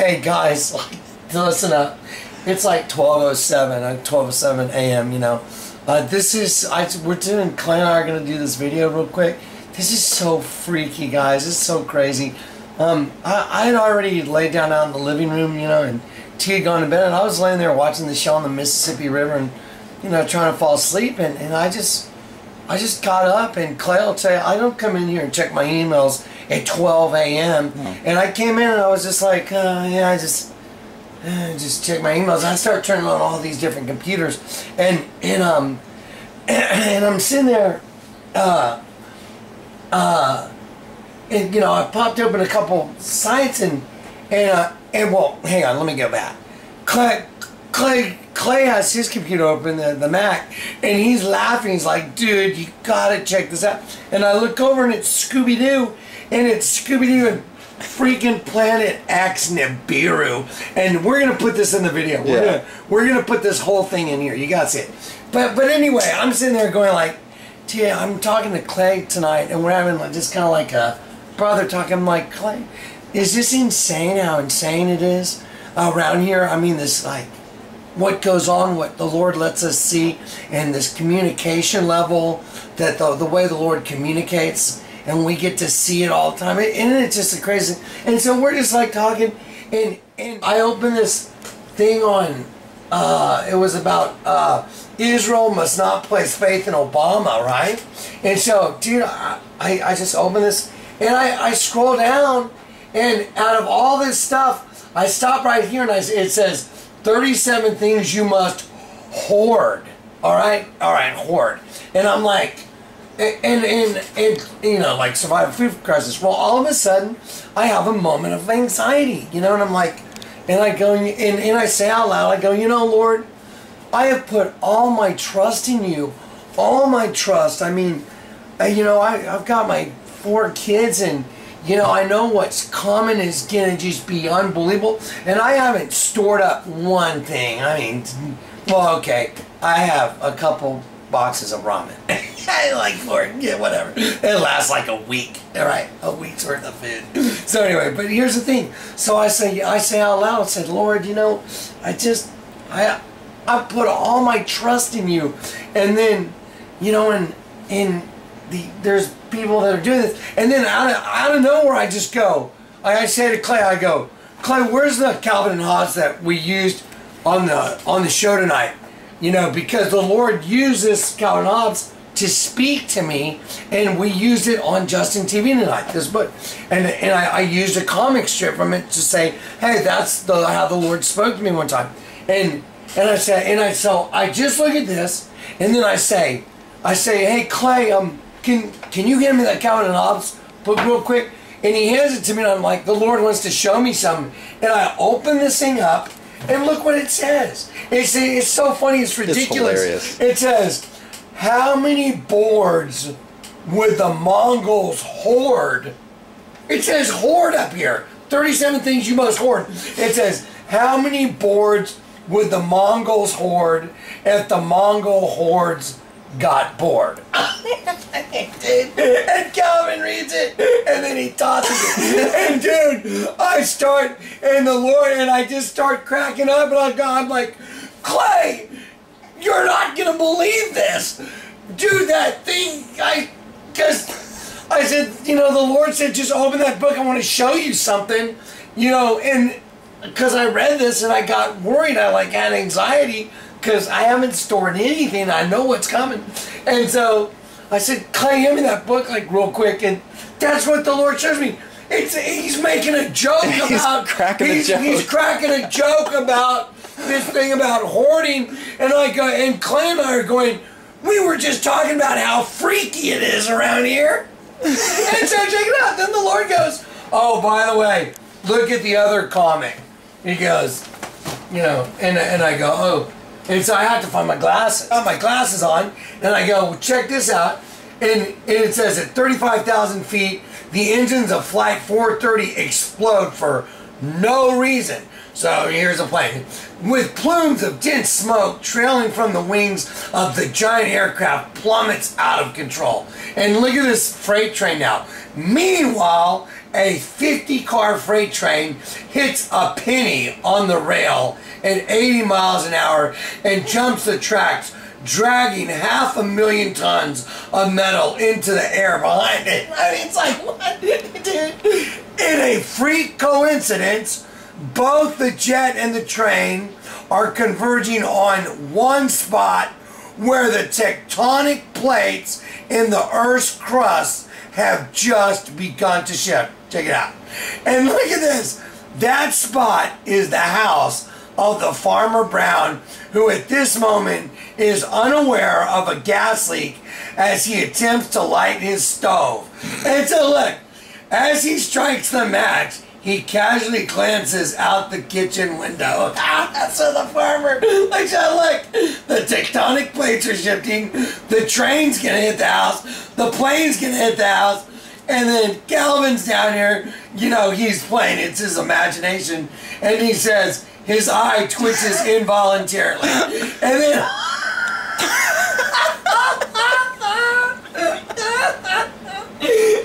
Hey guys, listen up. It's like 12:07, 12:07 a.m. You know, we're doing. Clay and I are gonna do this video real quick. This is so freaky, guys. It's so crazy. I had already laid down out in the living room, you know, and T had gone to bed, and I was laying there watching the show on the Mississippi River, and you know, trying to fall asleep, and I just got up, and Clay will tell you, I don't come in here and check my emails at 12 a.m. And I came in and I was just like, yeah, I just check my emails. I start turning on all these different computers, and I'm sitting there, and you know, I popped open a couple sites, and well, hang on, let me go back. Clay has his computer open, the Mac, and he's laughing. He's like, dude, you gotta check this out. And I look over and it's Scooby-Doo, and it's Scooby-Doo and freaking Planet X Nibiru. And we're gonna put this in the video. We're gonna put this whole thing in here. You gotta see it. But anyway, I'm sitting there going like, yeah, I'm talking to Clay tonight, and we're having like just kind of like a brother talk. I'm like, Clay, is this insane how insane it is around here? I mean, this like what goes on, what the Lord lets us see, and this communication level, that the way the Lord communicates, and we get to see it all the time. And it's just a crazy. And so we're just like talking, and I opened this thing on, it was about Israel must not place faith in Obama, right? And so, dude, I just opened this, and I scroll down, and out of all this stuff, I stop right here, and it says 37 things you must hoard. All right, hoard. And I'm like, and you know, like survive a food crisis. Well, all of a sudden, I have a moment of anxiety, you know, and I'm like, and I go, and I say out loud, I go, you know, Lord, I have put all my trust in you, all my trust. I mean, you know, I've got my 4 kids, and you know, I know what's coming is gonna just be unbelievable, and I haven't stored up one thing. I mean, well, okay, I have a couple boxes of ramen. I like, Lord, yeah, whatever. It lasts like a week, all right, a week's worth of food. So anyway, but here's the thing. So I say out loud, I said, Lord, you know, I put all my trust in you, and then, you know, there's people that are doing this, and then out of nowhere I just go, I say to Clay, I go, Clay, where's the Calvin and Hobbes that we used on the show tonight? You know, because the Lord used this Calvin and Hobbes to speak to me, and we used it on Justin TV tonight, this book, and I used a comic strip from it to say, hey, that's how the Lord spoke to me one time, and so I just look at this, and then I say, hey, Clay, can you give me that Calvin and Hobbes book real quick? And he hands it to me, and I'm like, the Lord wants to show me something. And I open this thing up, and look what it says. It's so funny, it's ridiculous. It's hilarious. It says, how many boards would the Mongols hoard? It says hoard up here. 37 things you must hoard. It says, how many boards would the Mongols hoard if the Mongol hordes got bored? And Calvin reads it, and then he tosses it. And dude, I start, and the Lord, and I just start cracking up, and I'm like, Clay, you're not gonna believe this. Dude, that thing, I said, you know, the Lord said, just open that book, I want to show you something, you know, and because I read this and I got worried, I like had anxiety, because I haven't stored anything, I know what's coming. And so I said, Clay, give me that book like real quick, and that's what the Lord shows me. He's making a joke about, he's cracking a joke about this thing about hoarding, and I go, and Clay and I are going, we were just talking about how freaky it is around here. And so check it out. Then the Lord goes, oh, by the way, look at the other comic. He goes, you know, and I go, oh. And so I had to find my glasses. I have my glasses on, and I go, well, check this out. And it says at 35,000 feet, the engines of Flight 430 explode for no reason. So here's a plane. With plumes of dense smoke trailing from the wings of the giant aircraft plummets out of control. And look at this freight train now. Meanwhile, a 50-car freight train hits a penny on the rail at 80 miles an hour and jumps the tracks, dragging 500,000 tons of metal into the air behind it. I mean, it's like, what? Dude. In a freak coincidence, both the jet and the train are converging on one spot where the tectonic plates in the Earth's crust have just begun to shift. Check it out. And look at this. That spot is the house of the Farmer Brown, who at this moment is unaware of a gas leak as he attempts to light his stove. And so look, as he strikes the match, he casually glances out the kitchen window. So the farmer looks out, look, the tectonic plates are shifting, the train's gonna hit the house, the plane's gonna hit the house, and then Calvin's down here, you know, he's playing, it's his imagination, and he says his eye twitches involuntarily. And then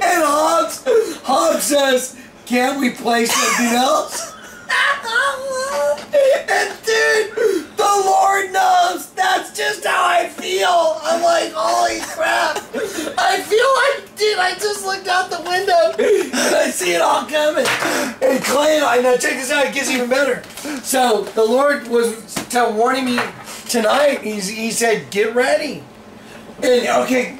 and Hobbs says, can't we play something else? And dude, the Lord knows that's just how I feel. I'm like, holy crap. I feel like, dude, I just looked out the window and I see it all coming. And Clay, now check this out, it gets even better. So the Lord was warning me tonight. He said, get ready. And okay,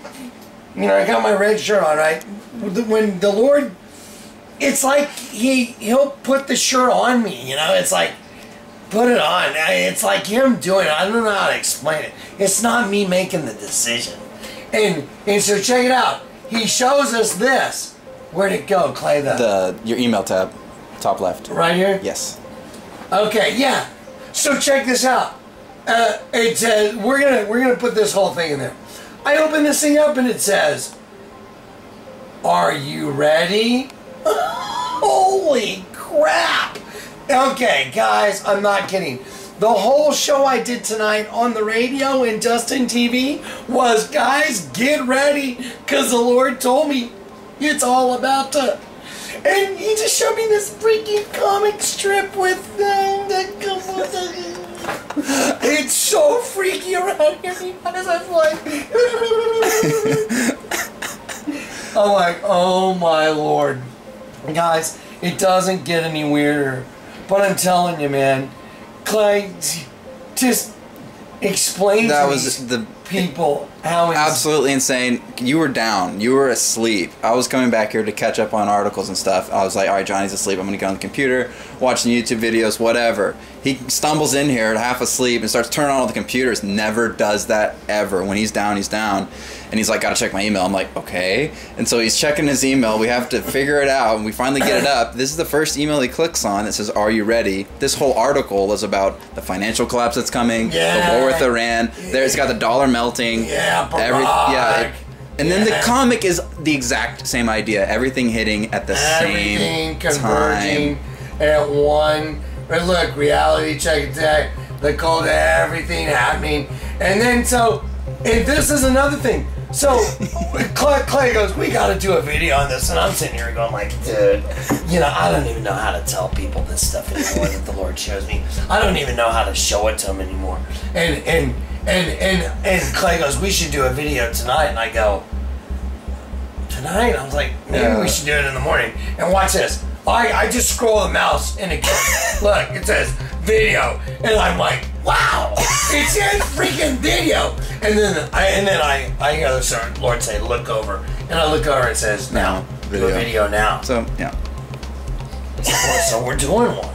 you know, I got my red shirt on, right? When the Lord, it's like he'll put the shirt on me, you know? It's like, put it on. It's like him doing it. I don't know how to explain it. It's not me making the decision. And so check it out. He shows us this. Where'd it go, Clay? Your email tab, top left. Right here? Yes. Okay, yeah. So check this out. It says we're gonna put this whole thing in there. I open this thing up and it says, "Are you ready?" Holy crap! Okay, guys, I'm not kidding. The whole show I did tonight on the radio and Justin TV was, guys, get ready, because the Lord told me it's all about to. And he just showed me this freaking comic strip with it's so freaky around here because I'm like, I'm like, oh my Lord. Guys, it doesn't get any weirder. But I'm telling you, man, Clay, just explain that to was these people how it's absolutely insane. You were down. You were asleep. I was coming back here to catch up on articles and stuff. I was like, all right, Johnny's asleep. I'm going to get on the computer, watching YouTube videos, whatever. He stumbles in here half asleep and starts turning on all the computers. Never does that ever. When he's down, he's down. And he's like, got to check my email. I'm like, okay. And so he's checking his email. We have to figure it out. And we finally get it up. This is the first email he clicks on that says, are you ready? This whole article is about the financial collapse that's coming, the war with Iran. There's got the dollar melting. And then the comic is the exact same idea. Everything hitting at the same converging time. At one. But look, reality check attack, the cold, everything happening. And then and this is another thing. So Clay goes, we got to do a video on this. And I'm sitting here going like, dude, you know, I don't even know how to tell people this stuff anymore that the Lord shows me. I don't even know how to show it to them anymore. And Clay goes, we should do a video tonight. And I go, tonight? I was like, maybe we should do it in the morning. And watch this. I just scroll the mouse and it goes, look, it says video. And I'm like, wow, it says freaking video. And then I hear the Lord say, look over. And I look over and it says, now, do a video now. So, yeah. So we're doing one.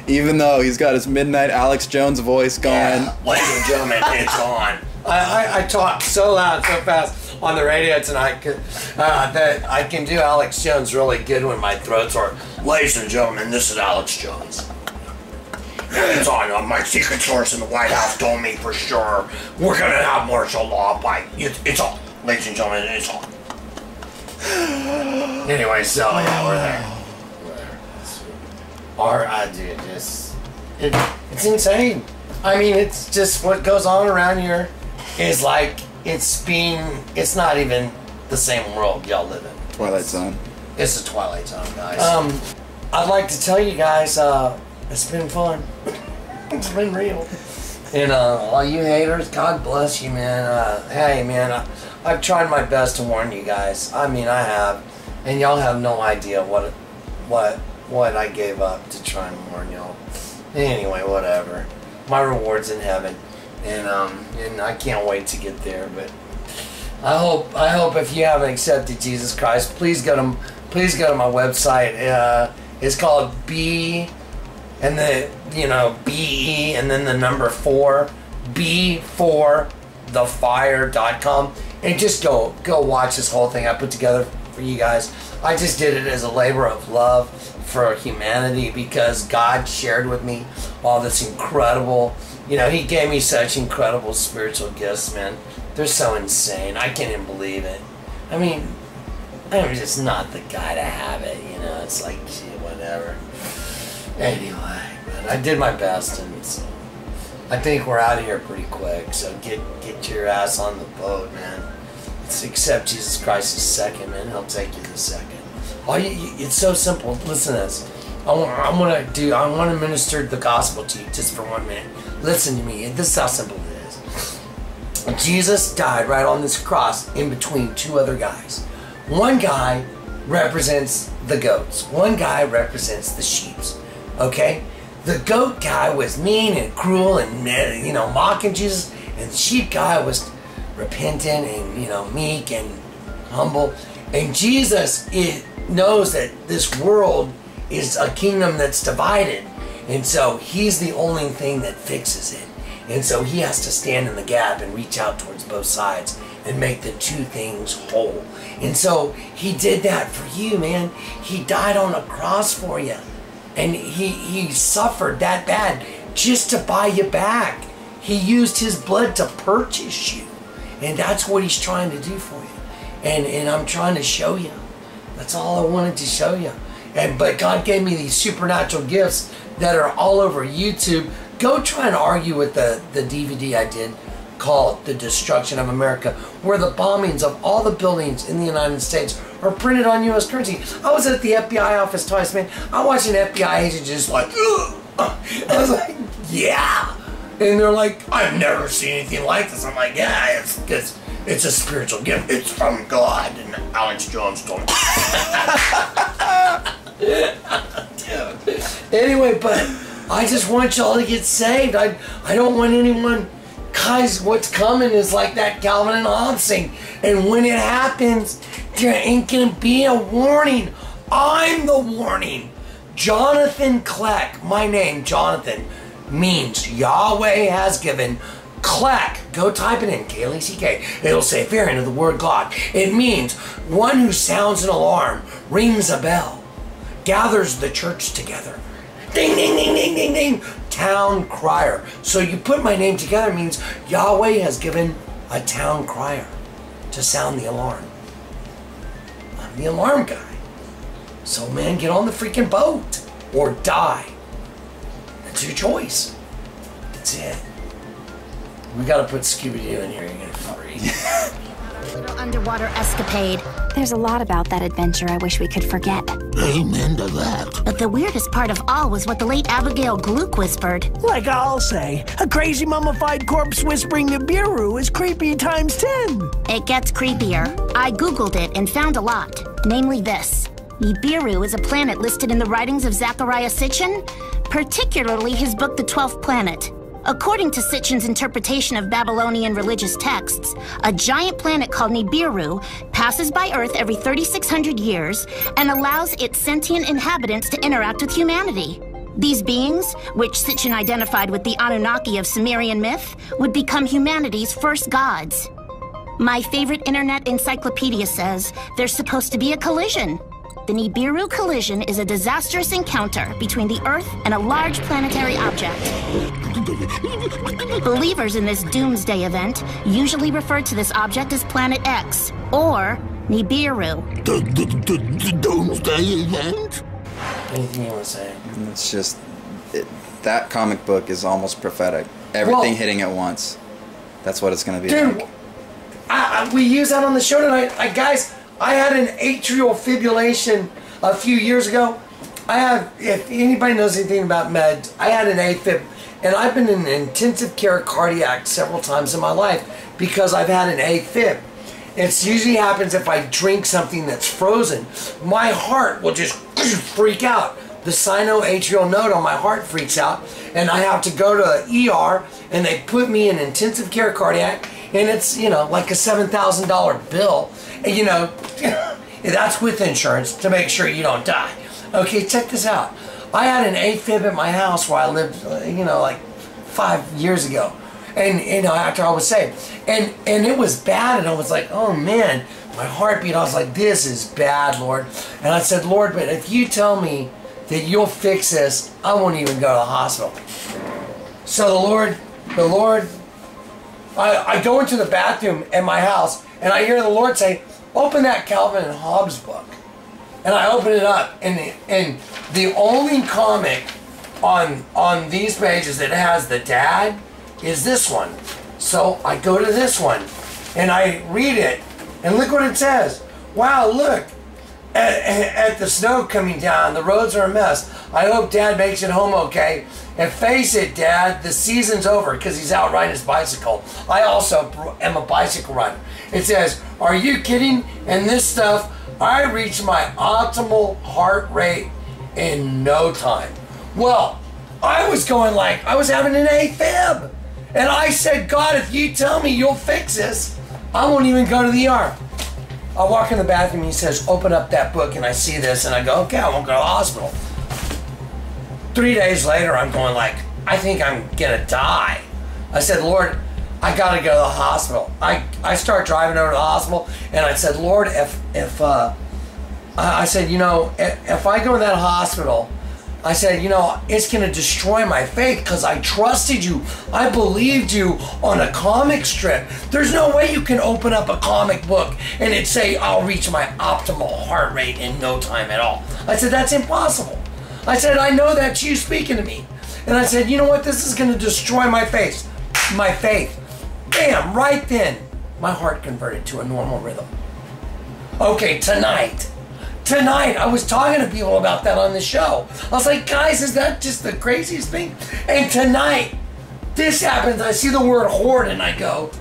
Even though he's got his midnight Alex Jones voice going. Yeah, ladies and gentlemen, it's on. I talk so loud, so fast on the radio tonight that I can do Alex Jones really good when my throat's sore. Ladies and gentlemen, this is Alex Jones. It's on. My secret source in the White House told me for sure we're going to have martial law by... It's on. Ladies and gentlemen, it's on. Anyway, so yeah, we're there. Dude, it's insane. I mean, it's just what goes on around here is like, it's not even the same world y'all live in. Twilight Zone. It's the Twilight Zone, guys. I'd like to tell you guys, it's been fun. It's been real. And all you haters, God bless you, man. Hey, man, I've tried my best to warn you guys. I mean, I have, and y'all have no idea what I gave up to try and warn y'all. Anyway, whatever. My reward's in heaven, and I can't wait to get there. But I hope if you haven't accepted Jesus Christ, please go to my website. It's called B, and the BE, and then the number 4, B4thefire.com, and just go watch this whole thing I put together for you guys. I just did it as a labor of love for humanity, because God shared with me all this incredible, He gave me such incredible spiritual gifts, man. They're so insane. I can't even believe it. I mean, I'm just not the guy to have it, It's like, gee, whatever. Anyway, but I did my best, and so I think we're out of here pretty quick. So get your ass on the boat, man. Let's accept Jesus Christ as second, man. He'll take you the second. It's so simple. Listen to this. I want to minister the gospel to you just for 1 minute. Listen to me. This is how simple it is. Jesus died right on this cross in between two other guys. One guy represents the goats. One guy represents the sheep. Okay? The goat guy was mean and cruel and, mocking Jesus. And the sheep guy was repentant and, meek and humble. And Jesus knows that this world is a kingdom that's divided. And so he's the only thing that fixes it. And so he has to stand in the gap and reach out towards both sides and make the two things whole. And so he did that for you, man. He died on a cross for you. And he suffered that bad just to buy you back. He used his blood to purchase you. And that's what he's trying to do for you. And I'm trying to show you. That's all I wanted to show you. But God gave me these supernatural gifts that are all over YouTube. Go try and argue with the DVD I did called The Destruction of America, where the bombings of all the buildings in the United States are printed on U.S. currency. I was at the FBI office twice, man. I watched an FBI agent just like, ugh. I was like, yeah. And they're like, I've never seen anything like this. I'm like, yeah, it's a spiritual gift. It's from God. And Alex Jones told me. Anyway, but I just want y'all to get saved. I don't want anyone. Guys, what's coming is like that Calvin and Hobbes thing. And when it happens, there ain't gonna be a warning. I'm the warning. Jonathan Kleck, my name, Jonathan, means Yahweh has given. Kleck, go type it in, K-L-E-C-K. It'll say variant of the word God. It means one who sounds an alarm, rings a bell, gathers the church together. Ding, ding, ding, ding, ding, ding. Town crier. So you put my name together, means Yahweh has given a town crier to sound the alarm. I'm the alarm guy. So man, get on the freaking boat or die. That's your choice. That's it. We gotta put Scooby-Doo in here. You're gonna freeze. Little underwater escapade. There's a lot about that adventure I wish we could forget. Amen to that. But the weirdest part of all was what the late Abigail Gluck whispered. Like I'll say, a crazy mummified corpse whispering Nibiru is creepy times 10. It gets creepier. I Googled it and found a lot. Namely this. Nibiru is a planet listed in the writings of Zecharia Sitchin, particularly his book The 12th Planet. According to Sitchin's interpretation of Babylonian religious texts, a giant planet called Nibiru passes by Earth every 3,600 years and allows its sentient inhabitants to interact with humanity. These beings, which Sitchin identified with the Anunnaki of Sumerian myth, would become humanity's first gods. My favorite internet encyclopedia says there's supposed to be a collision. The Nibiru collision is a disastrous encounter between the Earth and a large planetary object. Believers in this doomsday event usually refer to this object as Planet X, or Nibiru. The doomsday event? Anything you want to say? It's just, that comic book is almost prophetic. Everything hitting at once. That's what it's going to be dude, like. we use that on the show tonight. Guys, I had an atrial fibrillation a few years ago. If anybody knows anything about meds, I had an AFib, and I've been in intensive care cardiac several times in my life because I've had an AFib. It usually happens if I drink something that's frozen. My heart will just freak out. The sinoatrial node on my heart freaks out, and I have to go to the ER, and they put me in intensive care cardiac, and it's, you know, like a $7,000 bill. And, you know, that's with insurance to make sure you don't die. Okay, check this out. I had an AFib at my house where I lived, you know, like 5 years ago. And, you know, after I was saved. And it was bad, and I was like, oh man, my heartbeat, I was like, this is bad, Lord. And I said, Lord, but if you tell me that you'll fix this, I won't even go to the hospital. So the Lord, I go into the bathroom in my house, and I hear the Lord say, open that Calvin and Hobbes book. And I open it up, and the only comic on these pages that has the dad is this one. So I go to this one, and I read it, and look what it says. Wow, look, at the snow coming down, the roads are a mess. I hope Dad makes it home okay. And face it, Dad, the season's over, because he's out riding his bicycle. I also am a bicycle rider. It says, are you kidding? And this stuff, I reached my optimal heart rate in no time. Well, I was going like, I was having an AFib. And I said, God, if you tell me you'll fix this, I won't even go to the ER. I walk in the bathroom, and he says, open up that book, and I see this, and I go, okay, I won't go to the hospital. 3 days later, I'm going like, I think I'm gonna die. I said, Lord, I gotta go to the hospital. I start driving over to the hospital, and I said, Lord, I said, you know, if I go to that hospital, I said, you know, it's going to destroy my faith because I trusted you. I believed you on a comic strip. There's no way you can open up a comic book and it say, I'll reach my optimal heart rate in no time at all. I said, that's impossible. I said, I know that's you speaking to me. And I said, you know what? This is going to destroy my faith. My faith. Bam, right then, my heart converted to a normal rhythm. Okay, tonight, I was talking to people about that on the show. I was like, guys, is that just the craziest thing? And tonight, this happens. I see the word horde, and I go,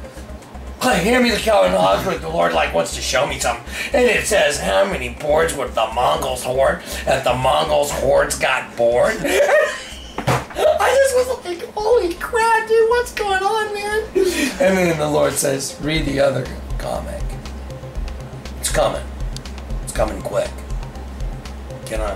hand me the Calvin Hobbes book. The Lord like wants to show me something. And it says, how many boards would the Mongols hoard if the Mongols hordes got bored? I just was like, holy crap, dude, what's going on, man? And then the Lord says, read the other comic. It's coming. It's coming quick. Can I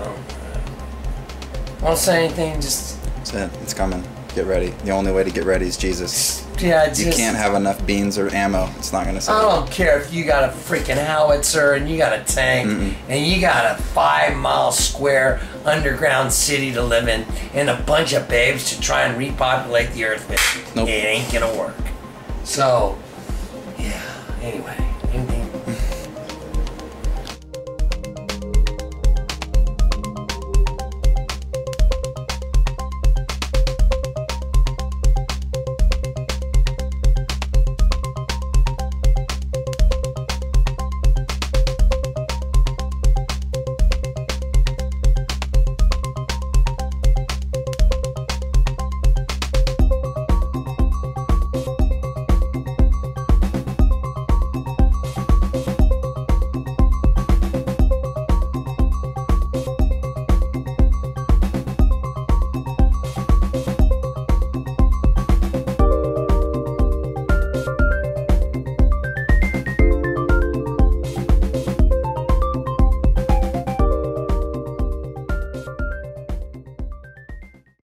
won't say anything, just... That's it. It's coming. Get ready. The only way to get ready is Jesus. Yeah, just... You can't have enough beans or ammo. It's not going to save I don't care if you got a freaking howitzer and you got a tank and you got a 5-mile square underground city to live in and a bunch of babes to try and repopulate the earth with. Nope. It ain't gonna work. So, yeah, anyway.